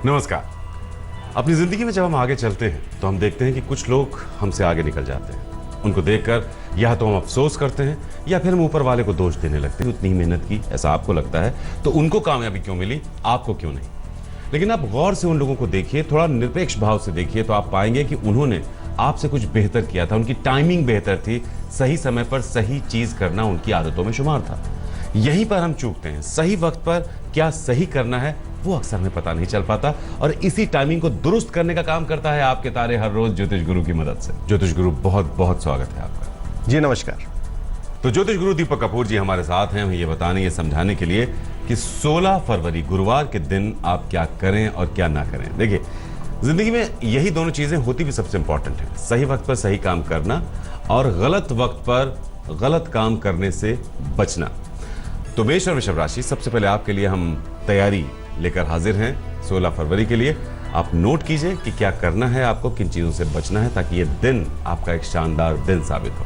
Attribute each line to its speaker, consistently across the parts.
Speaker 1: नमस्कार। अपनी जिंदगी में जब हम आगे चलते हैं तो हम देखते हैं कि कुछ लोग हमसे आगे निकल जाते हैं। उनको देखकर या तो हम अफसोस करते हैं या फिर हम ऊपर वाले को दोष देने लगते हैं। उतनी मेहनत की ऐसा आपको लगता है तो उनको कामयाबी क्यों मिली, आपको क्यों नहीं। लेकिन आप गौर से उन लोगों को देखिए, थोड़ा निरपेक्ष भाव से देखिए तो आप पाएंगे कि उन्होंने आपसे कुछ बेहतर किया था। उनकी टाइमिंग बेहतर थी, सही समय पर सही चीज करना उनकी आदतों में शुमार था। यहीं पर हम चूकते हैं। सही वक्त पर क्या सही करना है वो अक्सर हमें पता नहीं चल पाता, और इसी टाइमिंग को दुरुस्त करने का काम करता है आपके तारे हर रोज ज्योतिष गुरु की मदद से। ज्योतिष गुरु बहुत बहुत स्वागत है आपका।
Speaker 2: जी नमस्कार।
Speaker 1: तो ज्योतिष गुरु दीपक कपूर जी हमारे साथ हैं, हमें ये बताने, ये समझाने के लिए कि 16 फरवरी गुरुवार के दिन आप क्या करें और क्या ना करें। देखिए, जिंदगी में यही दोनों चीजें होती भी सबसे इंपॉर्टेंट है, सही वक्त पर सही काम करना और गलत वक्त पर गलत काम करने से बचना। तो मेष और वृषभ राशि, सबसे पहले आपके लिए हम तैयारी लेकर हाजिर हैं 16 फरवरी के लिए। आप नोट कीजिए कि क्या करना है आपको, किन चीजों से बचना है, ताकि ये दिन आपका एक शानदार दिन साबित हो।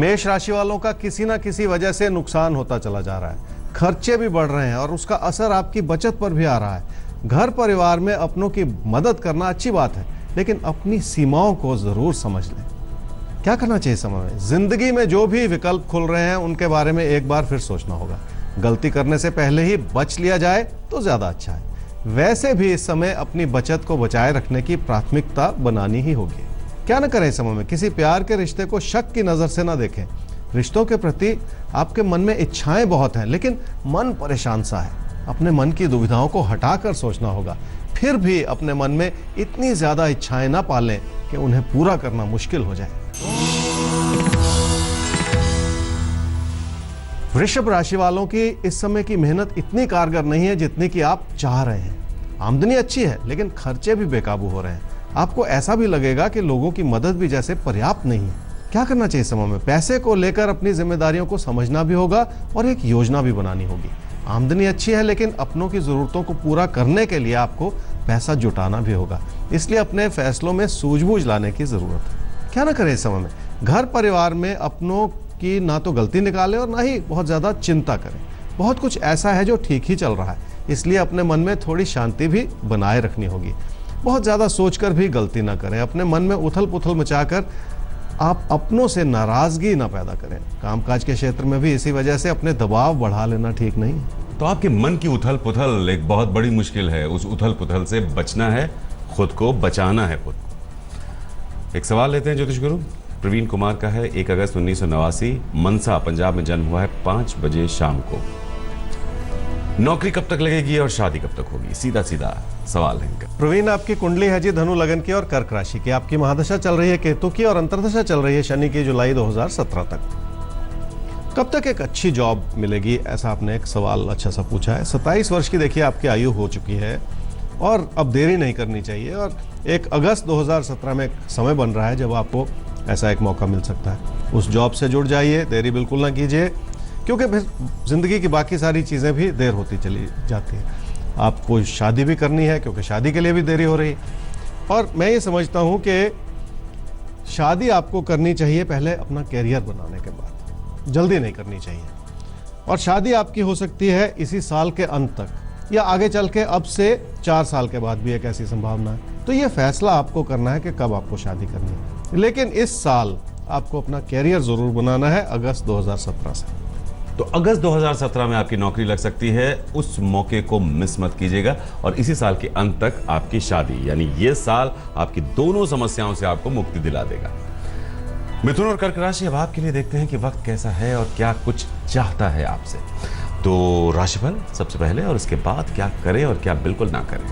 Speaker 2: मेष राशि वालों का किसी ना किसी वजह से नुकसान होता चला जा रहा है, खर्चे भी बढ़ रहे हैं और उसका असर आपकी बचत पर भी आ रहा है। घर परिवार में अपनों की मदद करना अच्छी बात है, लेकिन अपनी सीमाओं को जरूर समझ लें। क्या करना चाहिए समय में? जिंदगी में जो भी विकल्प खुल रहे हैं उनके बारे में एक बार फिर सोचना होगा। गलती करने से पहले ही बच लिया जाए तो ज्यादा अच्छा है। वैसे भी इस समय अपनी बचत को बचाए रखने की प्राथमिकता बनानी ही होगी। क्या न करें इस समय में? किसी प्यार के रिश्ते को शक की नजर से न देखें। रिश्तों के प्रति आपके मन में इच्छाएं बहुत हैं, लेकिन मन परेशान सा है। अपने मन की दुविधाओं को हटाकर सोचना होगा। फिर भी अपने मन में इतनी ज्यादा इच्छाएं ना पालें कि उन्हें पूरा करना मुश्किल हो जाए। वृषभ राशि वालों की इस समय की मेहनत इतनी कारगर नहीं है जितनी कि आप चाह रहे हैं। आमदनी अच्छी है, लेकिन खर्चे भी बेकाबू हो रहे हैं। आपको ऐसा भी लगेगा कि लोगों की मदद भी जैसे पर्याप्त नहीं है। क्या करना चाहिए समय में? पैसे को लेकर अपनी जिम्मेदारियों को समझना भी होगा और एक योजना भी बनानी होगी। आमदनी अच्छी है, लेकिन अपनों की जरूरतों को पूरा करने के लिए आपको पैसा जुटाना भी होगा। इसलिए अपने फैसलों में सूझबूझ लाने की जरूरत है। क्या ना करें इस समय में? घर परिवार में अपनों की ना तो गलती निकालें और ना ही बहुत ज्यादा चिंता करें। बहुत कुछ ऐसा है जो ठीक ही चल रहा है, इसलिए अपने मन में थोड़ी शांति भी बनाए रखनी होगी। बहुत ज्यादा सोचकर भी गलती ना करें। अपने मन में उथल पुथल मचाकर आप अपनों से नाराजगी ना पैदा करें। कामकाज के क्षेत्र में भी इसी वजह से अपने दबाव बढ़ा लेना ठीक नहीं है।
Speaker 1: तो आपके मन की उथल पुथल एक बहुत बड़ी मुश्किल है। उस उथल पुथल से बचना है, खुद को बचाना है। खुद को एक सवाल लेते हैं ज्योतिष गुरु। प्रवीण कुमार का है, 1 अगस्त 1989, मनसा पंजाब में जन्म हुआ है, 5 बजे शाम को। नौकरी कब तक लगेगी और शादी कब तक होगी? सीधा सीधा सवाल है इनका।
Speaker 2: प्रवीण, आपकी कुंडली है जी धनु लगन की और कर्क राशि की। आपकी महादशा चल रही है केतु की और अंतर्दशा चल रही है शनि की, जुलाई 2017 तक। कब तक एक अच्छी जॉब मिलेगी, ऐसा आपने एक सवाल अच्छा सा पूछा है। 27 वर्ष की देखिए आपकी आयु हो चुकी है और अब देरी नहीं करनी चाहिए। और 1 अगस्त 2017 में एक समय बन रहा है जब आपको ऐसा एक मौका मिल सकता है। उस जॉब से जुड़ जाइए, देरी बिल्कुल ना कीजिए, क्योंकि फिर जिंदगी की बाकी सारी चीज़ें भी देर होती चली जाती है। आपको शादी भी करनी है, क्योंकि शादी के लिए भी देरी हो रही है। और मैं ये समझता हूँ कि शादी आपको करनी चाहिए पहले अपना कैरियर बनाने के बाद, जल्दी नहीं करनी चाहिए। और शादी आपकी हो सकती है इसी साल के अंत तक, या आगे चल के अब से 4 साल के बाद भी एक ऐसी संभावना है। तो ये फैसला आपको करना है कि कब आपको शादी करनी है। लेकिन इस साल आपको अपना कैरियर जरूर बनाना है, अगस्त 2017 से।
Speaker 1: तो अगस्त 2017 में आपकी नौकरी लग सकती है, उस मौके को मिस मत कीजिएगा। और इसी साल के अंत तक आपकी शादी, यानी ये साल आपकी दोनों समस्याओं से आपको मुक्ति दिला देगा। मिथुन और कर्क राशि, अब आपके लिए देखते हैं कि वक्त कैसा है और क्या कुछ चाहता है आपसे। तो राशिफल सबसे पहले, और उसके बाद क्या करें और क्या बिल्कुल ना करें।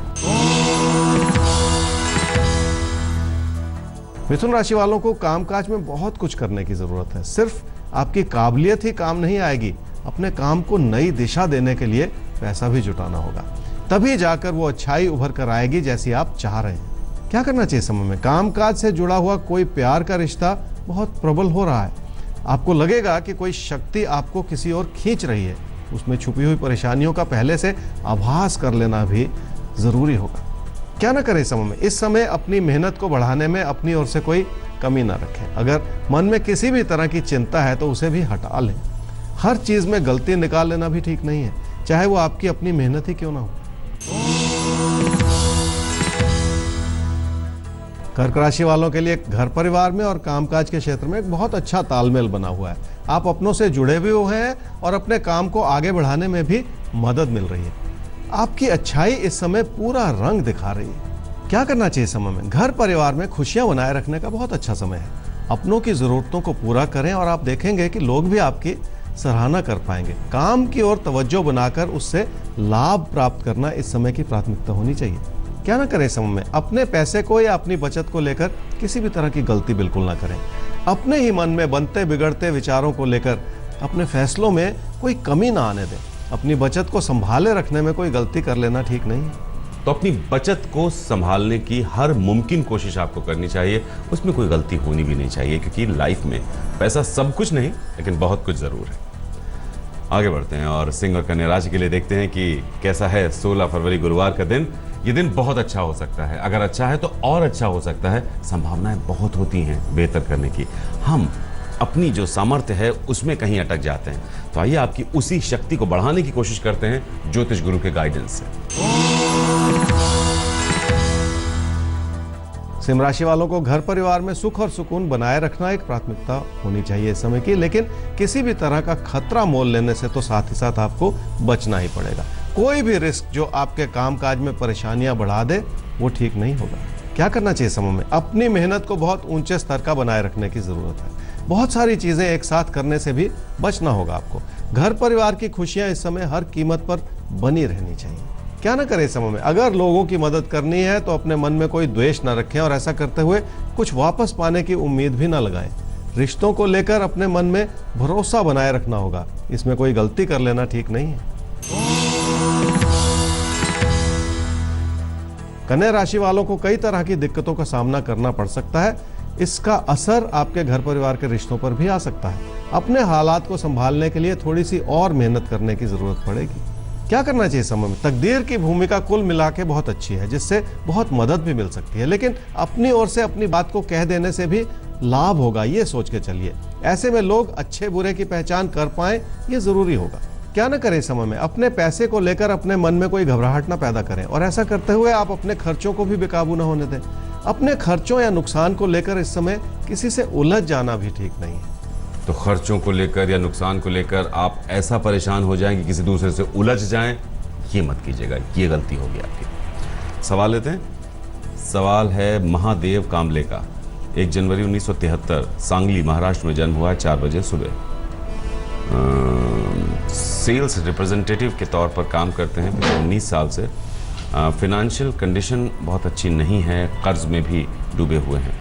Speaker 2: मिथुन राशि वालों को कामकाज में बहुत कुछ करने की जरूरत है। सिर्फ आपकी काबिलियत ही काम नहीं आएगी, अपने काम को नई दिशा देने के लिए पैसा भी जुटाना होगा। तभी जाकर वो अच्छाई उभर कर आएगी जैसी आप चाह रहे हैं। क्या करना चाहिए समय में? कामकाज से जुड़ा हुआ कोई प्यार का रिश्ता बहुत प्रबल हो रहा है। आपको लगेगा कि कोई शक्ति आपको किसी ओर खींच रही है। उसमें छुपी हुई परेशानियों का पहले से आभास कर लेना भी जरूरी होगा। क्या ना करें समय में? इस समय अपनी मेहनत को बढ़ाने में अपनी ओर से कोई कमी ना रखें। अगर मन में किसी भी तरह की चिंता है तो उसे भी हटा लें। हर चीज में गलती निकाल लेना भी ठीक नहीं है। चाहे वो आपकी अपनी मेहनत ही क्यों ना हो। कर्क राशि वालों के लिए घर परिवार में और कामकाज के क्षेत्र में एक बहुत अच्छा तालमेल बना हुआ है। आप अपनों से जुड़े भी हुए हैं और अपने काम को आगे बढ़ाने में भी मदद मिल रही है। आपकी अच्छाई इस समय पूरा रंग दिखा रही है। क्या करना चाहिए समय में? घर परिवार में खुशियां बनाए रखने का बहुत अच्छा समय है। अपनों की जरूरतों को पूरा करें और आप देखेंगे कि लोग भी आपकी सराहना कर पाएंगे। काम की ओर तवज्जो बनाकर उससे लाभ प्राप्त करना इस समय की प्राथमिकता होनी चाहिए। क्या ना करें इस समय में? अपने पैसे को या अपनी बचत को लेकर किसी भी तरह की गलती बिल्कुल ना करें। अपने ही मन में बनते बिगड़ते विचारों को लेकर अपने फैसलों में कोई कमी ना आने दें। अपनी बचत को संभाले रखने में कोई गलती कर लेना ठीक नहीं है।
Speaker 1: तो अपनी बचत को संभालने की हर मुमकिन कोशिश आपको करनी चाहिए, उसमें कोई गलती होनी भी नहीं चाहिए, क्योंकि लाइफ में पैसा सब कुछ नहीं लेकिन बहुत कुछ जरूर है। आगे बढ़ते हैं और सिंह और कन्या राशि के लिए देखते हैं कि कैसा है 16 फरवरी गुरुवार का दिन। ये दिन बहुत अच्छा हो सकता है, अगर अच्छा है तो और अच्छा हो सकता है। संभावनाएं बहुत होती हैं बेहतर करने की। हम अपनी जो सामर्थ्य है उसमें कहीं अटक जाते हैं, तो आइए आपकी उसी शक्ति को बढ़ाने की कोशिश करते हैं ज्योतिष गुरु के गाइडेंस से।
Speaker 2: सिंह राशि वालों को घर परिवार में सुख और सुकून बनाए रखना एक प्राथमिकता होनी चाहिए इस समय की, लेकिन किसी भी तरह का खतरा मोल लेने से तो साथ ही साथ आपको बचना ही पड़ेगा। कोई भी रिस्क जो आपके कामकाज में परेशानियां बढ़ा दे वो ठीक नहीं होगा। क्या करना चाहिए समय में? अपनी मेहनत को बहुत ऊंचे स्तर का बनाए रखने की जरूरत है। बहुत सारी चीजें एक साथ करने से भी बचना होगा आपको। घर परिवार की खुशियां इस समय हर कीमत पर बनी रहनी चाहिए। क्या ना करें इस समय में? अगर लोगों की मदद करनी है तो अपने मन में कोई द्वेष न रखें और ऐसा करते हुए कुछ वापस पाने की उम्मीद भी न लगाएं। रिश्तों को लेकर अपने मन में भरोसा बनाए रखना होगा, इसमें कोई गलती कर लेना ठीक नहीं है। कन्या राशि वालों को कई तरह की दिक्कतों का सामना करना पड़ सकता है। इसका असर आपके घर परिवार के रिश्तों पर भी आ सकता है। अपने हालात को संभालने के लिए थोड़ी सी और मेहनत करने की जरूरत पड़ेगी। क्या करना चाहिए समय में? तकदीर की भूमिका कुल मिला के बहुत अच्छी है, जिससे बहुत मदद भी मिल सकती है, लेकिन अपनी ओर से अपनी बात को कह देने से भी लाभ होगा, ये सोच के चलिए। ऐसे में लोग अच्छे बुरे की पहचान कर पाए, ये जरूरी होगा। क्या ना करें समय में? अपने पैसे को लेकर अपने मन में कोई घबराहट ना पैदा करें और ऐसा करते हुए आप अपने खर्चों को भी बेकाबू ना होने दें। अपने खर्चों या नुकसान को लेकर इस समय किसी से उलझ जाना भी ठीक नहीं है।
Speaker 1: तो खर्चों को लेकर या नुकसान को लेकर आप ऐसा परेशान हो जाएं कि किसी दूसरे से उलझ जाएं, ये मत कीजिएगा, ये गलती होगी आपकी। सवाल लेते हैं। सवाल है महादेव कामले का। 1 जनवरी 1973 सांगली महाराष्ट्र में जन्म हुआ है, 4 बजे सुबह। सेल्स रिप्रेजेंटेटिव के तौर पर काम करते हैं पिछले 19 साल से। फिनेंशियल कंडीशन बहुत अच्छी नहीं है, कर्ज में भी डूबे हुए हैं।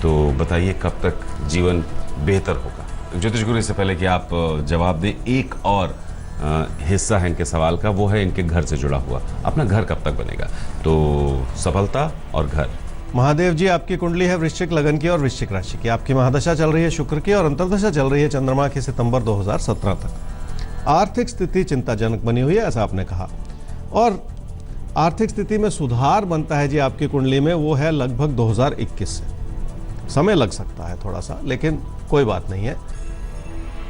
Speaker 1: तो बताइए कब तक जीवन बेहतर होगा? ज्योतिष गुरु, इससे पहले कि आप जवाब दें, एक और हिस्सा है इनके सवाल का, वो है इनके घर से जुड़ा हुआ। अपना घर कब तक बनेगा? तो सफलता और घर।
Speaker 2: महादेव जी, आपकी कुंडली है वृश्चिक लगन की और वृश्चिक राशि की। आपकी महादशा चल रही है शुक्र की और अंतर्दशा चल रही है चंद्रमा की सितंबर 2017 तक। आर्थिक स्थिति चिंताजनक बनी हुई है, ऐसा आपने कहा, और आर्थिक स्थिति में सुधार बनता है जी आपकी कुंडली में, वो है लगभग 2021 से। समय लग सकता है थोड़ा सा, लेकिन कोई बात नहीं है।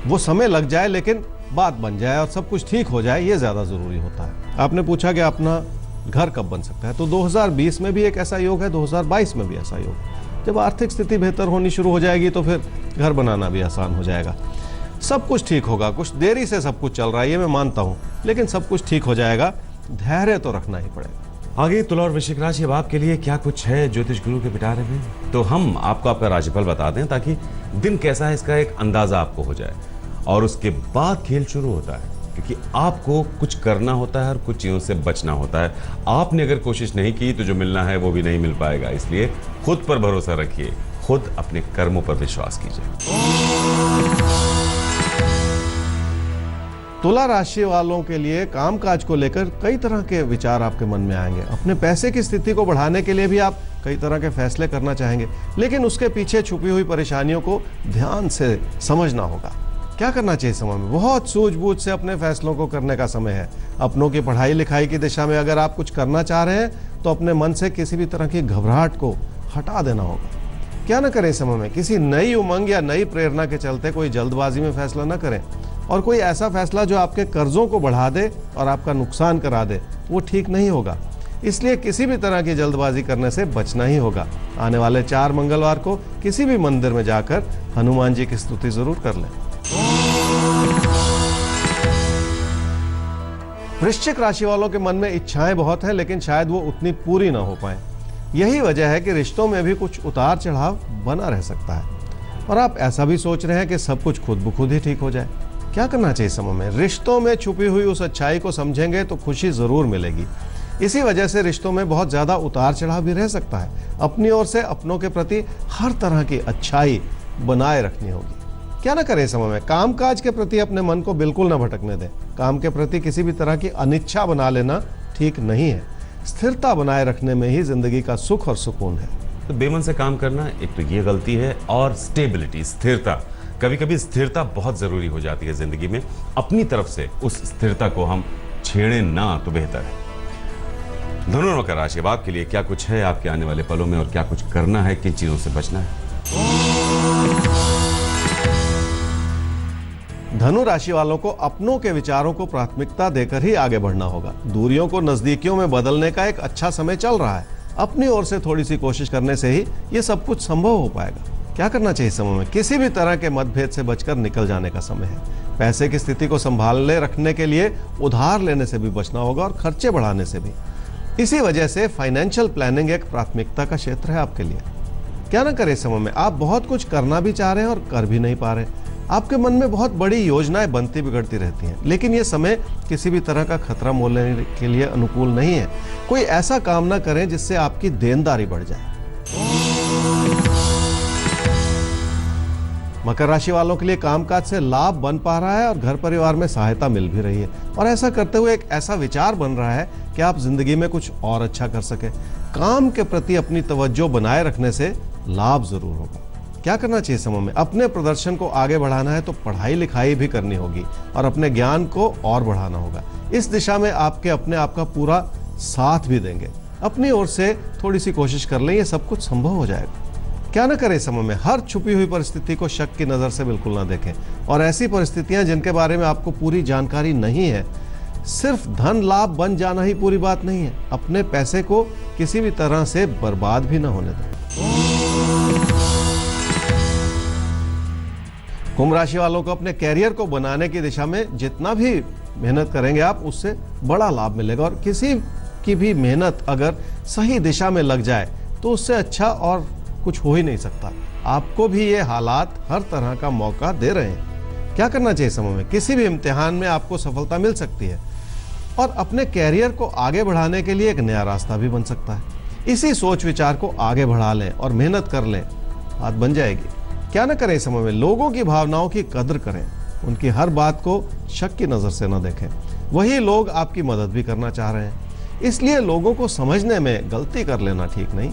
Speaker 2: वो समय लग जाए लेकिन बात बन जाए और सब कुछ ठीक हो जाए, ये ज़्यादा ज़रूरी होता है। आपने पूछा कि अपना घर कब बन सकता है, तो 2020 में भी एक ऐसा योग है, 2022 में भी ऐसा योग। जब आर्थिक स्थिति बेहतर होनी शुरू हो जाएगी तो फिर घर बनाना भी आसान हो जाएगा। सब कुछ ठीक होगा। कुछ देरी से सब कुछ चल रहा है, ये मैं मानता हूँ, लेकिन सब कुछ ठीक हो जाएगा। धैर्य तो रखना ही पड़ेगा।
Speaker 1: आगे तुला और वृश्चिक राशि, अब आपके लिए क्या कुछ है ज्योतिष गुरु के पिटारे में? तो हम आपको आपका राशिफल बता दें ताकि दिन कैसा है इसका एक अंदाजा आपको हो जाए, और उसके बाद खेल शुरू होता है, क्योंकि आपको कुछ करना होता है और कुछ चीज़ों से बचना होता है। आपने अगर कोशिश नहीं की तो जो मिलना है वो भी नहीं मिल पाएगा, इसलिए खुद पर भरोसा रखिए, खुद अपने कर्मों पर विश्वास कीजिए।
Speaker 2: तुला राशि वालों के लिए कामकाज को लेकर कई तरह के विचार आपके मन में आएंगे। अपने पैसे की स्थिति को बढ़ाने के लिए भी आप कई तरह के फैसले करना चाहेंगे, लेकिन उसके पीछे छुपी हुई परेशानियों को ध्यान से समझना होगा। क्या करना चाहिए समय में? बहुत सूझबूझ से अपने फैसलों को करने का समय है। अपनों की पढ़ाई लिखाई की दिशा में अगर आप कुछ करना चाह रहे हैं तो अपने मन से किसी भी तरह की घबराहट को हटा देना होगा। क्या न करें समय में? किसी नई उमंग या नई प्रेरणा के चलते कोई जल्दबाजी में फैसला न करें। और कोई ऐसा फैसला जो आपके कर्जों को बढ़ा दे और आपका नुकसान करा दे, वो ठीक नहीं होगा। इसलिए किसी भी तरह की जल्दबाजी करने से बचना ही होगा। आने वाले 4 मंगलवार को किसी भी मंदिर में जाकर हनुमान जी की स्तुति जरूर कर लें। वृश्चिक राशि वालों के मन में इच्छाएं बहुत हैं, लेकिन शायद वो उतनी पूरी ना हो पाए। यही वजह है कि रिश्तों में भी कुछ उतार चढ़ाव बना रह सकता है और आप ऐसा भी सोच रहे हैं कि सब कुछ खुद ब खुद ही ठीक हो जाए। क्या करना चाहिए समय में? रिश्तों में छुपी हुई उस अच्छाई को समझेंगे तो खुशी जरूर मिलेगी। इसी वजह से रिश्तों में बहुत ज्यादा उतार चढ़ाव भी रह सकता है। अपनी ओर से अपनों के प्रति हर तरह की अच्छाई बनाए रखनी होगी। क्या ना करें समय में? कामकाज के प्रति अपने मन को बिल्कुल न भटकने दें। काम के प्रति किसी भी तरह की अनिच्छा बना लेना ठीक नहीं है। स्थिरता बनाए रखने में ही जिंदगी का सुख और सुकून है।
Speaker 1: तो बेमन से काम करना एक तो ये गलती है, और स्टेबिलिटी, स्थिरता, कभी कभी स्थिरता बहुत जरूरी हो जाती है जिंदगी में। अपनी तरफ से उस स्थिरता को हम छेड़े ना तो बेहतर है। धनु और मकर राशि, अब आपके लिए क्या कुछ है आपके आने वाले पलों में और क्या कुछ करना है, किन चीजों से बचना है?
Speaker 2: धनु राशि वालों को अपनों के विचारों को प्राथमिकता देकर ही आगे बढ़ना होगा। दूरियों को नजदीकियों में बदलने का एक अच्छा समय चल रहा है। अपनी ओर से थोड़ी सी कोशिश करने से ही ये सब कुछ संभव हो पाएगा। क्या करना चाहिए समय में? किसी भी तरह के मतभेद से बचकर निकल जाने का समय है। पैसे की स्थिति को संभाले रखने के लिए उधार लेने से भी बचना होगा और खर्चे बढ़ाने से भी। इसी वजह से फाइनेंशियल प्लानिंग एक प्राथमिकता का क्षेत्र है आपके लिए। क्या ना करें समय में? आप बहुत कुछ करना भी चाह रहे हैं और कर भी नहीं पा रहे। आपके मन में बहुत बड़ी योजनाएं बनती बिगड़ती रहती हैं, लेकिन ये समय किसी भी तरह का खतरा मोल लेने के लिए अनुकूल नहीं है। कोई ऐसा काम ना करें जिससे आपकी देनदारी बढ़ जाए। मकर राशि वालों के लिए कामकाज से लाभ बन पा रहा है और घर परिवार में सहायता मिल भी रही है, और ऐसा करते हुए एक ऐसा विचार बन रहा है कि आप जिंदगी में कुछ और अच्छा कर सके। काम के प्रति अपनी तवज्जो बनाए रखने से लाभ जरूर होगा। क्या करना चाहिए समय में? अपने प्रदर्शन को आगे बढ़ाना है तो पढ़ाई लिखाई भी करनी होगी और अपने ज्ञान को और बढ़ाना होगा। इस दिशा में आपके अपने आप का पूरा साथ भी देंगे। अपनी ओर से थोड़ी सी कोशिश कर लें, ये सब कुछ संभव हो जाएगा। क्या ना करें समय में? हर छुपी हुई परिस्थिति को शक की नजर से बिल्कुल ना देखें, और ऐसी परिस्थितियां जिनके बारे में आपको पूरी जानकारी नहीं है, सिर्फ धन लाभ बन जाना ही पूरी बात नहीं है। अपने पैसे को किसी भी तरह से बर्बाद भी ना होने दें। कुंभ राशि वालों को अपने कैरियर को बनाने की दिशा में जितना भी मेहनत करेंगे आप, उससे बड़ा लाभ मिलेगा, और किसी की भी मेहनत अगर सही दिशा में लग जाए तो उससे अच्छा और कुछ हो ही नहीं सकता। आपको भी ये हालात हर तरह का मौका दे रहे हैं। क्या करना चाहिए समय में? किसी भी इम्तिहान में आपको सफलता मिल सकती है और अपने कैरियर को आगे बढ़ाने के लिए एक नया रास्ता भी बन सकता है। इसी सोच विचार को आगे बढ़ा लें और मेहनत कर लें, बात बन जाएगी। क्या न करें समय में? लोगों की भावनाओं की कदर करें, उनकी हर बात को शक की नजर से न देखें। वही लोग आपकी मदद भी करना चाह रहे हैं, इसलिए लोगों को समझने में गलती कर लेना ठीक नहीं।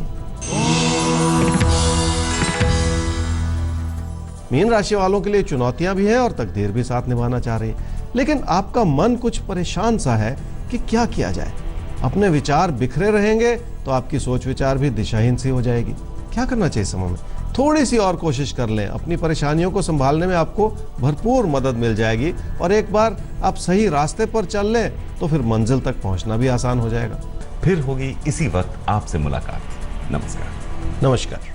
Speaker 2: मीन राशि वालों के लिए चुनौतियां भी हैं और तकदीर भी साथ निभाना चाह रही है, लेकिन आपका मन कुछ परेशान सा है कि क्या किया जाए। अपने विचार बिखरे रहेंगे तो आपकी सोच विचार भी दिशाहीन सी हो जाएगी। क्या करना चाहिए समय में? थोड़ी सी और कोशिश कर लें। अपनी परेशानियों को संभालने में आपको भरपूर मदद मिल जाएगी, और एक बार आप सही रास्ते पर चल लें तो फिर मंजिल तक पहुंचना भी आसान हो जाएगा।
Speaker 1: फिर होगी इसी वक्त आपसे मुलाकात। नमस्कार।
Speaker 2: नमस्कार।